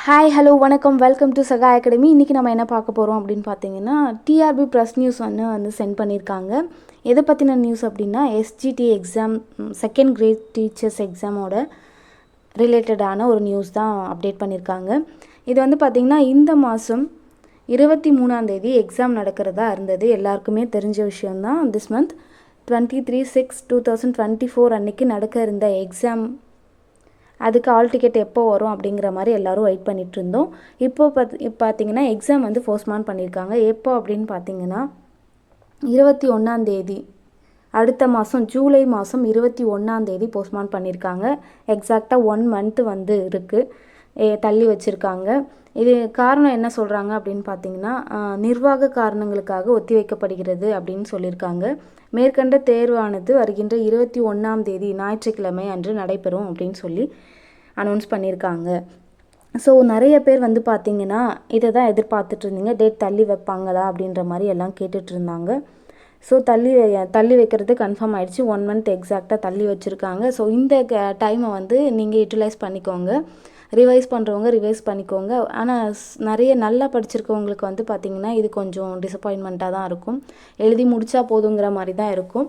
Hi hello வணக்கம் welcome to Saga academy. இன்றைக்கி நம்ம என்ன பார்க்க போகிறோம் அப்படின்னு பார்த்தீங்கன்னா, டிஆர்பி ப்ரெஸ் நியூஸ் வந்து சென்ட் பண்ணியிருக்காங்க. எதை பற்றின நியூஸ் அப்படின்னா, SGT exam second grade teachers எக்ஸாமோட ரிலேட்டடான ஒரு நியூஸ் தான் அப்டேட் பண்ணியிருக்காங்க. இது வந்து பார்த்திங்கன்னா இந்த மாதம் 23 எக்ஸாம் நடக்கிறதா இருந்தது. எல்லாருக்குமே தெரிஞ்ச விஷயந்தான். திஸ் மந்த் 23/6/2024 அன்றைக்கி நடக்க இருந்த எக்ஸாம், அதுக்கு ஆல் டிக்கெட் எப்போ வரும் அப்படிங்கிற மாதிரி எல்லோரும் வெயிட் பண்ணிகிட்டு இருந்தோம். இப்போ பார்த்தீங்கன்னா எக்ஸாம் வந்து போஸ்ட்மான் பண்ணியிருக்காங்க. எப்போ அப்படின்னு பார்த்தீங்கன்னா 21 அடுத்த மாதம் ஜூலை மாதம் 21 போஸ்ட்மான் பண்ணியிருக்காங்க. எக்ஸாக்டாக 1 மந்த்து வந்து இருக்குது, தள்ளி வச்சுருக்காங்க. இது காரணம் என்ன சொல்கிறாங்க அப்படின்னு பார்த்தீங்கன்னா, நிர்வாக காரணங்களுக்காக ஒத்தி வைக்கப்படுகிறது அப்படின்னு சொல்லியிருக்காங்க. மேற்கண்ட தேர்வானது வருகின்ற 21 ஞாயிற்றுக்கிழமை அன்று நடைபெறும் அப்படின்னு சொல்லி அனௌன்ஸ் பண்ணியிருக்காங்க. ஸோ நிறைய பேர் வந்து பார்த்திங்கன்னா இதை தான் எதிர்பார்த்துட்டு இருந்தீங்க, டேட் தள்ளி வைப்பாங்களா அப்படின்ற மாதிரி எல்லாம் கேட்டுட்டு இருந்தாங்க. ஸோ தள்ளி வைக்கிறது கன்ஃபார்ம் ஆகிடுச்சு. 1 மந்த் எக்ஸாக்டாக தள்ளி வச்சுருக்காங்க. ஸோ இந்த டைமை வந்து நீங்கள் யூட்டிலைஸ் பண்ணிக்கோங்க. ரிவைஸ் பண்ணுறவங்க ரிவைஸ் பண்ணிக்கோங்க. ஆனால் நிறைய நல்லா படிச்சிருக்கவங்களுக்கு வந்து பார்த்திங்கன்னா இது கொஞ்சம் டிசப்பாயின்மெண்ட்டாக தான் இருக்கும். எழுதி முடித்தா போதுங்கிற மாதிரி தான் இருக்கும்.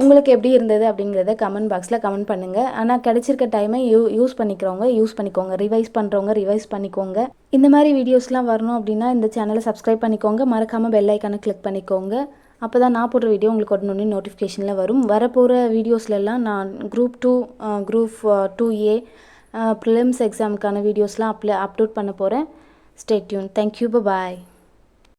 உங்களுக்கு எப்படி இருந்தது அப்படிங்கிறத கமெண்ட் பாக்ஸில் கமெண்ட் பண்ணுங்கள். ஆனால் கிடைச்சிருக்க டைமை யூஸ் பண்ணிக்கிறவங்க யூஸ் பண்ணிக்கோங்க, ரிவைஸ் பண்ணுறவங்க ரிவைஸ் பண்ணிக்கோங்க. இந்த மாதிரி வீடியோஸ்லாம் வரணும் அப்படின்னா இந்த சேனலை சப்ஸ்கிரைப் பண்ணிக்கோங்க. மறக்காமல் பெல் ஐக்கானை கிளிக் பண்ணிக்கோங்க. அப்போ தான் நான் போடுற வீடியோ உங்களுக்கு உடனே நோட்டிஃபிகேஷனில் வரும். வரப்போகிற வீடியோஸ்லாம் நான் குரூப் 2 குரூப் 2A ப்ரிலிம்ஸ் எக்ஸாமுக்கான வீடியோஸ்லாம் அப்லோட் பண்ண போகிறேன். Stay tune. தேங்க்யூ. பாய்.